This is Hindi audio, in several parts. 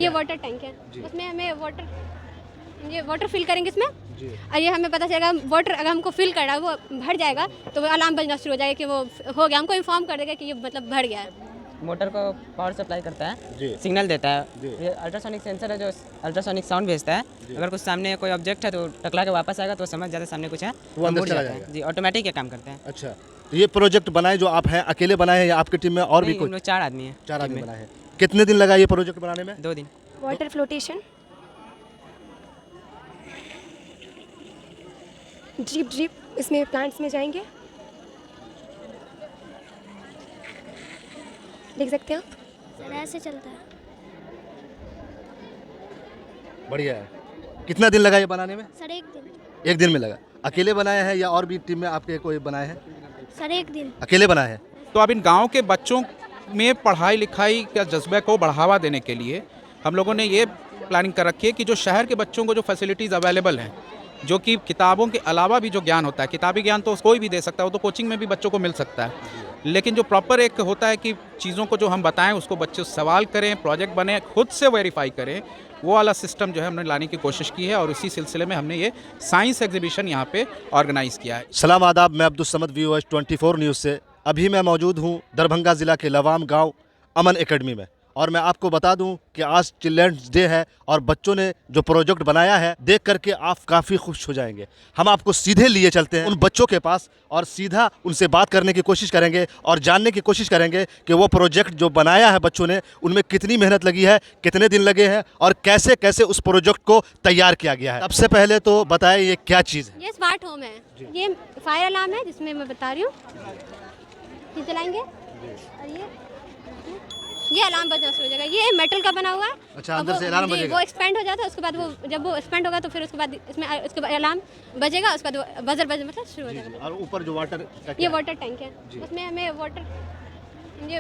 ये वाटर टैंक है, उसमें हमें वाटर फिल करेंगे इसमें और ये हमें पता चलेगा वाटर अगर हमको फिल करना है वो भर जाएगा तो वो अलार्म बजना शुरू हो जाएगा कि वो हो गया, हमको इन्फॉर्म कर देगा कि ये मतलब भर गया है। मोटर को पावर सप्लाई करता है, सिग्नल देता है। ये अल्ट्रासोनिक सेंसर है जो अल्ट्रासोनिक साउंड भेजता है। अगर कुछ सामने कोई ऑब्जेक्ट है तो टकला के वापस आएगा तो समझ जाता है सामने कुछ है, वो अंदर मुड़ चला जाता है। जाएगा। जी, ऑटोमेटिक ये काम करते हैं। अच्छा, तो ये प्रोजेक्ट बनाए जो आप हैं अकेले बनाए हैं या आपकी टीम में और भी नहीं, कोई? हम लोग 4 आदमी हैं। 4 आदमी बनाए हैं। कितने दिन लगा ये प्रोजेक्ट बनाने में? 2 दिन। वाटर फ्लोटेशन, ड्रिप इसमें प्लांट्स में जाएंगे, देख सकते हैं आप। सर ऐसे चलता है। बढ़िया है। कितना दिन लगा ये बनाने में? सर एक दिन। एक दिन में लगा। अकेले बनाए हैं या और भी टीम में आपके कोई बनाए हैं? सर एक दिन। अकेले बनाए हैं। तो अब इन गांव के बच्चों में पढ़ाई लिखाई के जज्बे को बढ़ावा देने के लिए हम लोगों ने ये प्लानिंग कर रखी है कि जो शहर के बच्चों को जो फैसिलिटीज़ अवेलेबल हैं, जो कि किताबों के अलावा भी जो ज्ञान होता है, किताबी ज्ञान तो कोई भी दे सकता है, वो तो कोचिंग में भी बच्चों को मिल सकता है, लेकिन जो प्रॉपर एक होता है कि चीज़ों को जो हम बताएं उसको बच्चे सवाल करें, प्रोजेक्ट बने, खुद से वेरीफाई करें, वो वाला सिस्टम जो है हमने लाने की कोशिश की है। और इसी सिलसिले में हमने ये साइंस एग्जीबिशन यहाँ पे ऑर्गेनाइज़ किया है। सलाम आदाब, मैं अब्दुल समद VOS 24 न्यूज़ से। अभी मैं मौजूद हूँ दरभंगा ज़िला के लवाम गांव अमन एकेडमी में और मैं आपको बता दूं कि आज चिल्ड्रंस डे है और बच्चों ने जो प्रोजेक्ट बनाया है देख करके आप काफ़ी खुश हो जाएंगे। हम आपको सीधे लिए चलते हैं उन बच्चों के पास और सीधा उनसे बात करने की कोशिश करेंगे और जानने की कोशिश करेंगे कि वो प्रोजेक्ट जो बनाया है बच्चों ने उनमें कितनी मेहनत लगी है, कितने दिन लगे हैं और कैसे कैसे उस प्रोजेक्ट को तैयार किया गया है। सबसे पहले तो बताएं ये क्या चीज़ है? ये स्मार्ट होम है, ये फायर अलार्म है जिसमें मैं बता रही हूँ, ये चलाएंगे और ये अलार्म बजना शुरू हो जाएगा। ये मेटल का बना हुआ है। अच्छा, अंदर से अलार्म बजेगा। वो एक्सपेंड हो जाता है, उसके बाद वो जब वो एक्सपेंड होगा तो फिर उसके बाद इसमें उसके बाद अलार्म बजेगा, उसके बाद बजर बज मतलब शुरू हो जाएगा। और ऊपर जो वाटर ये वाटर टैंक है, उसमें हमें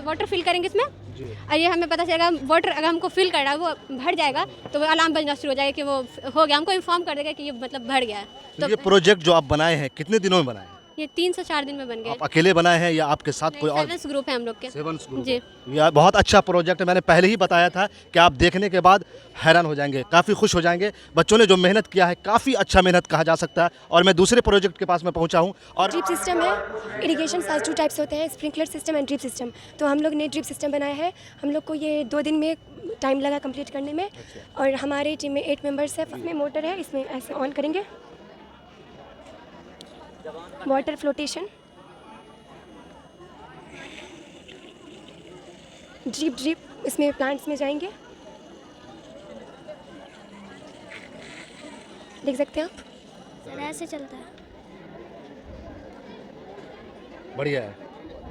वाटर फिल करेंगे इसमें और ये हमें पता चलेगा वाटर अगर हमको फिल करना है वो भर जाएगा तो वो अलार्म बजना शुरू हो जाएगा कि वो हो गया, हमको इन्फॉर्म कर देगा कि ये मतलब भर गया है। तो ये प्रोजेक्ट जो आप बनाए हैं कितने दिनों में बनाए हैं? ये 3 से 4 दिन में बन गए। आप अकेले बनाए हैं या आपके साथ कोई और? 7 ग्रुप है हम लोग के। 7 ग्रुप जी। यह बहुत अच्छा प्रोजेक्ट है। मैंने पहले ही बताया था कि आप देखने के बाद हैरान हो जाएंगे, काफ़ी खुश हो जाएंगे। बच्चों ने जो मेहनत किया है काफ़ी अच्छा मेहनत कहा जा सकता है। और मैं दूसरे प्रोजेक्ट के पास में पहुंचा हूं और ड्रिप सिस्टम है। इरिगेशन 2 टाइप्स होते हैं, sprinkler system and drip system. तो हम लोग ने ड्रिप सिस्टम बनाया है। हम लोग को ये 2 दिन में टाइम लगा कंप्लीट करने में। और हमारे टीम में 8 मेंबर्स है। इसमें मोटर है, इसमें ऐसे ऑन करेंगे, वाटर फ्लोटेशन, ड्रिप इसमें प्लांट्स में जाएंगे, देख सकते हैं आप। सर ऐसे चलता है। बढ़िया है।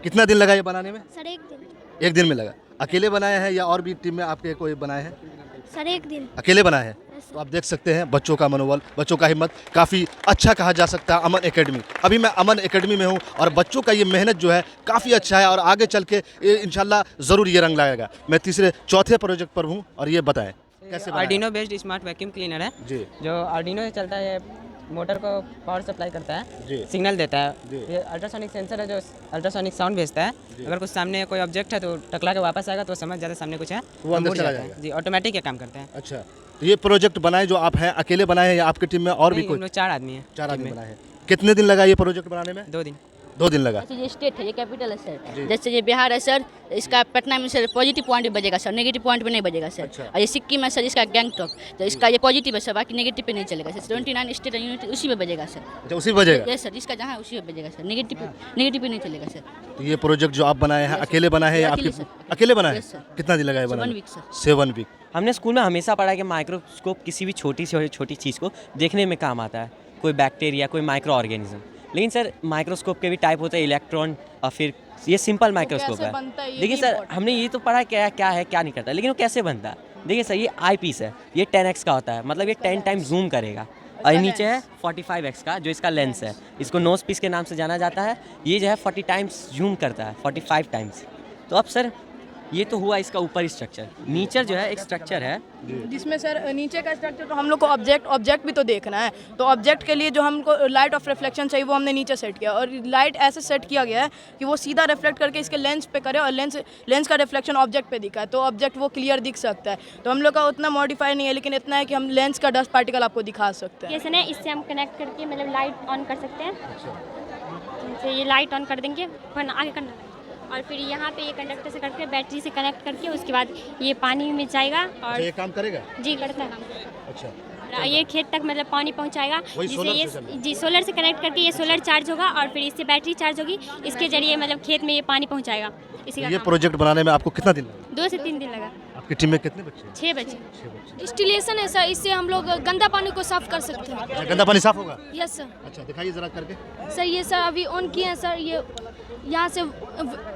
कितना दिन लगा ये बनाने में? सर एक दिन। एक दिन में लगा। अकेले बनाए हैं या और भी टीम में आपके कोई बनाए हैं? सर एक दिन। अकेले बनाए हैं। तो आप देख सकते हैं बच्चों का मनोबल, बच्चों का हिम्मत काफ़ी अच्छा कहा जा सकता है अमन एकेडमी। अभी मैं अमन एकेडमी में हूं और बच्चों का ये मेहनत जो है काफ़ी अच्छा है और आगे चल के इंशाल्लाह ज़रूर ये रंग लाएगा। मैं चौथे प्रोजेक्ट पर हूं और ये बताएं कैसे बनाया? Arduino based smart vacuum cleaner है जी। जो आर्डिनो से चलता है। मोटर को पावर सप्लाई करता जी। है, सिग्नल देता है। जी। ये अल्ट्रासोनिक सेंसर है जो अल्ट्रासोनिक साउंड भेजता है। अगर कुछ सामने कोई ऑब्जेक्ट है तो टकला के वापस आएगा तो समझ जाता है सामने कुछ है, वो अंदर मुड़ चला जाता है। जाएगा। जी, ऑटोमेटिक ये काम करते हैं। अच्छा, तो ये प्रोजेक्ट बनाए जो आप हैं अकेले बनाए हैं या आपकी टीम में और भी नहीं, कोई? हम लोग 4 आदमी हैं। 4 आदमी बनाए हैं। कितने दिन लगा ये प्रोजेक्ट बनाने में? 2 दिन। 2 दिन लगा। अच्छा, ये स्टेट है, ये कैपिटल है सर। जैसे ये बिहार है सर, इसका पटना में सर पॉजिटिव पॉइंट भी बजेगा सर, नेगेटिव पॉइंट पे नहीं बजेगा सर। अच्छा। और ये सिक्किम है सर, इसका गैंगटॉक, तो इसका ये पॉजिटिव है सर, बाकी नेगेटिव पे नहीं चलेगा सर। 29 स्टेट यूनिट उसी में बजेगा सर। अच्छा, उसी बजेगा। यस सर, इसका जहाँ है उसी में बजेगा सर, नेगेटिव पे नहीं चलेगा सर। तो ये प्रोजेक्ट जो आप बनाए हैं अकेले बनाए हैं या अकेले आपके? सर। अकेले बनाए हैं। Yes, sir. कितना दिन लगा है बनाने 7 में? Week sir. 7 वीक। हमने स्कूल में हमेशा पढ़ा कि माइक्रोस्कोप किसी भी छोटी से छोटी चीज़ को देखने में काम आता है, कोई बैक्टीरिया, कोई माइक्रो ऑर्गेनिज्म। लेकिन सर माइक्रोस्कोप के भी टाइप होते हैं, इलेक्ट्रॉन और फिर ये सिंपल माइक्रोस्कोप है। देखिए सर, हमने ये तो पढ़ा क्या है क्या नहीं करता, लेकिन वो कैसे बनता है। देखिए सर, ये आई पीस है, ये 10x का होता है, मतलब ये 10 टाइम जूम करेगा। और नीचे है 45x का जो इसका लेंस है, इसको नोज पीस के नाम से जाना जाता है। ये जो है 40 टाइम्स जूम करता है, 45 टाइम्स। तो अब सर ये तो हुआ इसका ऊपर स्ट्रक्चर, नीचे जो है एक स्ट्रक्चर है जिसमें सर नीचे का स्ट्रक्चर तो हम लोग को ऑब्जेक्ट भी तो देखना है, तो ऑब्जेक्ट के लिए जो हमको लाइट ऑफ रिफ्लेक्शन चाहिए वो हमने नीचे सेट किया, और लाइट ऐसे सेट किया गया है कि वो सीधा रिफ्लेक्ट करके इसके लेंस पे करे और लेंस का रिफ्लेक्शन ऑब्जेक्ट पे दिखा है, तो ऑब्जेक्ट वो क्लियर दिख सकता है। तो हम लोग का उतना मॉडिफाई नहीं है, लेकिन इतना है कि हम लेंस का डस्ट पार्टिकल आपको दिखा सकते हैं। ये है इससे हम कनेक्ट करके मतलब लाइट ऑन कर सकते हैं। तो ये लाइट ऑन कर देंगे, वरना आगे करना, और फिर यहाँ पे ये कंडक्टर से करके बैटरी से कनेक्ट करके उसके बाद ये पानी में जाएगा और ये काम करेगा? जी करता है। अच्छा, ये खेत तक मतलब पानी पहुँचाएगा, जिससे ये जी सोलर से कनेक्ट करके ये सोलर चार्ज होगा और फिर इससे बैटरी चार्ज होगी, इसके जरिए मतलब खेत में ये पानी पहुँचाएगा। इसी का ये प्रोजेक्ट बनाने में आपको कितना दिन लगा? 2 से 3 दिन लगा। आपकी टीम में कितने बच्चे हैं? 6 बच्चे। डिस्टिलेशन है सर, इससे हम लोग गंदा पानी को साफ कर सकते हैं। अच्छा, गंदा पानी साफ होगा? Yes sir. अच्छा, दिखाइए जरा करके। सर ये सर अभी ऑन किए हैं सर, ये यहाँ से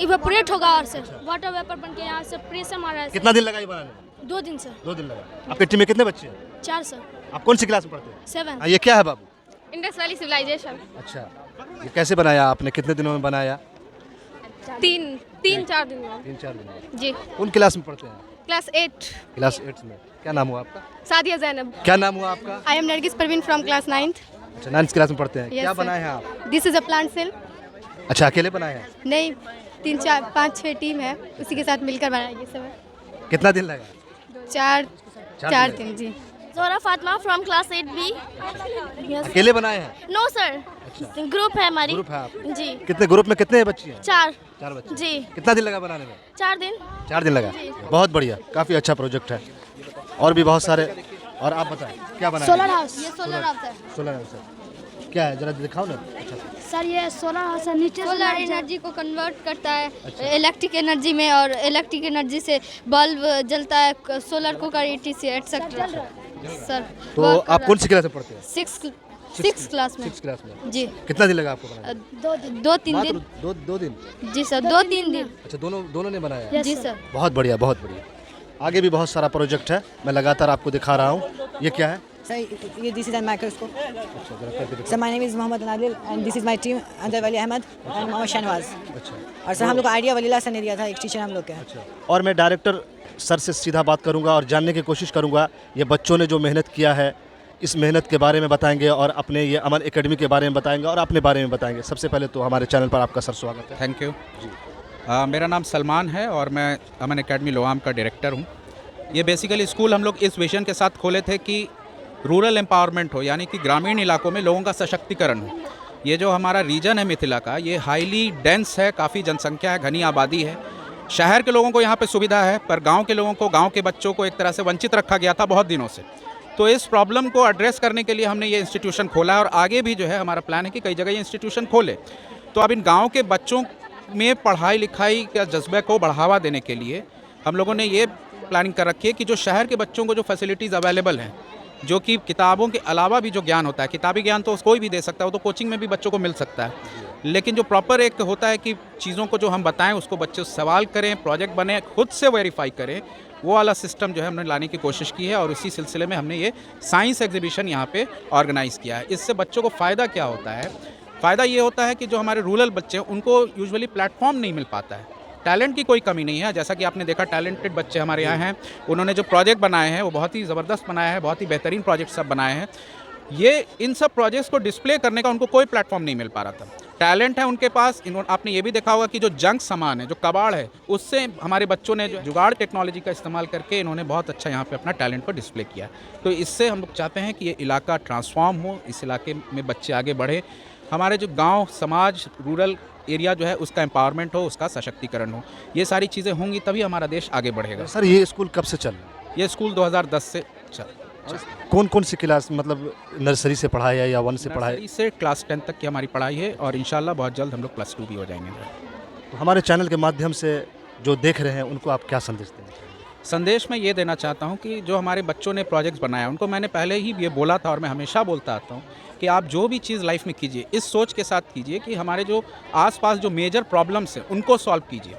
इवेपोरेट होगा और सर वाटर वेपर बन के यहाँ से प्रेशर मारा है। कितना दिन लगा ये बनाने में? 2 दिन सर। 2 दिन लगा। आपकी टीम में कितने बच्चे हैं? 4 सर। आप कौन सी क्लास में पढ़ते हैं? 7। ये क्या है बाबू? Indus valley civilisation. अच्छा, ये कैसे बनाया आपने, कितने दिनों में बनाया? 3-4 दिन में। 3-4 दिन में। जी। कौन क्लास में पढ़ते हैं? क्लास 8। क्लास 8 में। क्या नाम हुआ आपका? सादिया जैनब। क्या नाम हुआ आपका? I am Nargis Parveen from class 9th। अच्छा, 9th क्लास में पढ़ते हैं। Yes, क्या sir. बनाए हैं आप? This is a plant cell. अच्छा, अकेले बनाए हैं? नहीं, 3-4-5-6 टीम है, उसी के साथ मिलकर बनाएंगे सब। कितना दिन लगा? 4 दिन। जी। जोरा फातिमा फ्रॉम क्लास 8B। अकेले बनाए हैं? नो सर, ग्रुप है हमारी। ग्रुप है आप? जी। कितने ग्रुप में कितने बच्चे हैं? 4 बच्चे। जी। कितना दिन लगा बनाने में? 4 दिन। 4 दिन लगा। बहुत बढ़िया, काफ़ी अच्छा प्रोजेक्ट है। और भी बहुत सारे, और आप बताएं क्या बनाए? Solar house. ये सोलर हाउस है। सोलर हाउस है। क्या है, जरा दिखाओ ना। अच्छा सर ये सोलर हाउस है, नीचे सोलर एनर्जी को कन्वर्ट करता है इलेक्ट्रिक एनर्जी में, और इलेक्ट्रिक एनर्जी से बल्ब जलता है, solar cooker etc etcetera. Sir तो आप कौन सी क्लास में पढ़ते हैं? 6 क्लास में। 6 क्लास में। जी। कितना दिन लगा आपको बनाने में? 2-3 दिन। दो दिन? जी सर, 2-3 दिन। अच्छा, दोनों ने बनाया है? जी सर। बहुत बढ़िया, बहुत बढ़िया। आगे भी बहुत सारा प्रोजेक्ट है, मैं लगातार आपको दिखा रहा हूँ। ये क्या है? Sir, this is a microscope. अच्छा, जरा करके दिखाओ। Sir, my name is Mohammad Anadil and this is my team, Anjar Wali Ahmed and Mohammad Shanwaz. अच्छा, और सर हम लोग को आइडिया वलीला सर ने दिया था, एक टीचर हम लोग के। अच्छा। और मैं डायरेक्टर सर से सीधा बात करूंगा और जानने की कोशिश करूंगा ये बच्चों ने जो मेहनत किया है, इस मेहनत के बारे में बताएंगे और अपने ये अमन एकेडमी के बारे में बताएंगे और अपने बारे में बताएंगे। सबसे पहले तो हमारे चैनल पर आपका सर स्वागत है। Thank you. मेरा नाम सलमान है और मैं अमन एकेडमी लोआम का डायरेक्टर हूँ। ये बेसिकली स्कूल हम लोग इस विजन के साथ खोले थे कि रूरल एम्पावरमेंट हो, यानी कि ग्रामीण इलाकों में लोगों का सशक्तिकरण हो। ये जो हमारा रीजन है मिथिला का, ये हाईली डेंस है, काफ़ी जनसंख्या है, घनी आबादी है। शहर के लोगों को यहाँ पे सुविधा है, पर गांव के लोगों को, गांव के बच्चों को एक तरह से वंचित रखा गया था बहुत दिनों से। तो इस प्रॉब्लम को एड्रेस करने के लिए हमने ये इंस्टीट्यूशन खोला है और आगे भी जो है हमारा प्लान है कि कई जगह ये इंस्टीट्यूशन खोले। तो अब इन गाँव के बच्चों में पढ़ाई लिखाई के जज्बे को बढ़ावा देने के लिए हम लोगों ने ये प्लानिंग कर रखी है कि जो शहर के बच्चों को जो फैसिलिटीज़ अवेलेबल हैं, जो कि किताबों के अलावा भी जो ज्ञान होता है, किताबी ज्ञान तो कोई भी दे सकता है, वो तो कोचिंग में भी बच्चों को मिल सकता है, लेकिन जो प्रॉपर एक होता है कि चीज़ों को जो हम बताएं उसको बच्चे सवाल करें, प्रोजेक्ट बने, खुद से वेरीफाई करें, वो वाला सिस्टम जो है हमने लाने की कोशिश की है। और इसी सिलसिले में हमने ये साइंस एग्जीबिशन यहाँ पे ऑर्गेनाइज़ किया है। इससे बच्चों को फ़ायदा क्या होता है? फ़ायदा ये होता है कि जो हमारे रूरल बच्चे हैं उनको यूजुअली प्लेटफॉर्म नहीं मिल पाता है। टैलेंट की कोई कमी नहीं है, जैसा कि आपने देखा टैलेंटेड बच्चे हमारे यहाँ हैं, उन्होंने जो प्रोजेक्ट बनाए हैं वो बहुत ही ज़बरदस्त बनाया है, बहुत ही बेहतरीन प्रोजेक्ट सब बनाए हैं। ये इन सब प्रोजेक्ट्स को डिस्प्ले करने का उनको कोई प्लेटफॉर्म नहीं मिल पा रहा था। टैलेंट है उनके पास। आपने ये भी देखा होगा कि जो जंक सामान है, जो कबाड़ है, उससे हमारे बच्चों ने जो जुगाड़ टेक्नोलॉजी का इस्तेमाल करके इन्होंने बहुत अच्छा यहाँ पे अपना टैलेंट को डिस्प्ले किया। तो इससे हम लोग चाहते हैं कि ये इलाका ट्रांसफॉर्म हो, इस इलाके में बच्चे आगे बढ़े, हमारे जो गाँव समाज रूरल एरिया जो है उसका एम्पावरमेंट हो, उसका सशक्तिकरण हो। ये सारी चीज़ें होंगी तभी हमारा देश आगे बढ़ेगा। सर, ये स्कूल कब से चल रहा है? ये स्कूल 2010 से चल। कौन कौन सी क्लास, मतलब नर्सरी से पढ़ाई है या 1 से पढ़ाई? नर्सरी से क्लास 10 तक की हमारी पढ़ाई है और इंशाल्लाह बहुत जल्द हम लोग प्लस 2 भी हो जाएंगे। तो हमारे चैनल के माध्यम से जो देख रहे हैं उनको आप क्या संदेश देना चाहेंगे? संदेश में ये देना चाहता हूँ कि जो हमारे बच्चों ने प्रोजेक्ट्स बनाया, उनको मैंने पहले ही ये बोला था और मैं हमेशा बोलता आता हूँ कि आप जो भी चीज़ लाइफ में कीजिए इस सोच के साथ कीजिए कि हमारे जो आसपास जो मेजर प्रॉब्लम्स हैं उनको सॉल्व कीजिए।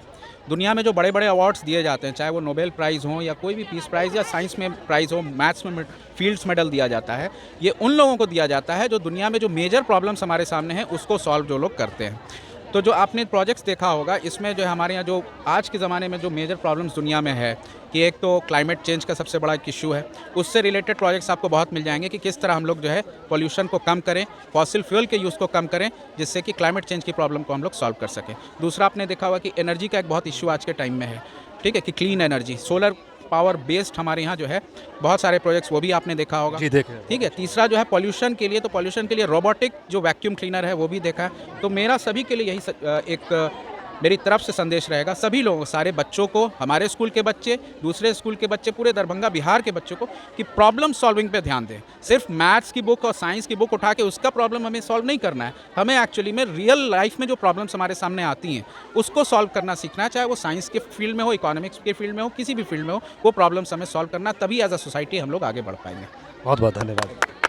दुनिया में जो बड़े बड़े अवार्ड्स दिए जाते हैं, चाहे वो नोबेल प्राइज़ हों या कोई भी पीस प्राइज़ या साइंस में प्राइज़ हो, मैथ्स में फील्ड्स मेडल दिया जाता है, ये उन लोगों को दिया जाता है जो दुनिया में जो मेजर प्रॉब्लम्स हमारे सामने हैं उसको सॉल्व जो लोग करते हैं। तो जो आपने प्रोजेक्ट्स देखा होगा, इसमें जो है हमारे यहाँ जो आज के ज़माने में जो मेजर प्रॉब्लम्स दुनिया में है कि एक तो क्लाइमेट चेंज का सबसे बड़ा एक इशू है, उससे रिलेटेड प्रोजेक्ट्स आपको बहुत मिल जाएंगे कि किस तरह हम लोग जो है पोल्यूशन को कम करें, फॉसिल फ्यूल के यूज़ को कम करें, जिससे कि क्लाइमेट चेंज की प्रॉब्लम को हम लोग सॉल्व कर सकें। दूसरा आपने देखा होगा कि एनर्जी का एक बहुत इशू आज के टाइम में है, ठीक है, कि clean energy, solar power based हमारे यहाँ जो है बहुत सारे प्रोजेक्ट्स, वो भी आपने देखा होगा। जी देखे। ठीक है। तीसरा जो है पॉल्यूशन के लिए, तो पॉल्यूशन के लिए रोबोटिक जो वैक्यूम क्लीनर है वो भी देखा है। तो मेरा सभी के लिए यही एक मेरी तरफ से संदेश रहेगा सभी लोगों, सारे बच्चों को, हमारे स्कूल के बच्चे, दूसरे स्कूल के बच्चे, पूरे दरभंगा बिहार के बच्चों को, कि प्रॉब्लम सॉल्विंग पे ध्यान दें। सिर्फ मैथ्स की बुक और साइंस की बुक उठा के उसका प्रॉब्लम हमें सॉल्व नहीं करना है, हमें एक्चुअली में रियल लाइफ में जो प्रॉब्लम्स हमारे सामने आती हैं उसको सॉल्व करना सीखना है, चाहे वो साइंस के फील्ड में हो, इकोनॉमिक्स के फील्ड में हो, किसी भी फील्ड में हो, वो प्रॉब्लम्स हमें सॉल्व करना, तभी एज अ सोसाइटी हम लोग आगे बढ़ पाएंगे। बहुत बहुत धन्यवाद।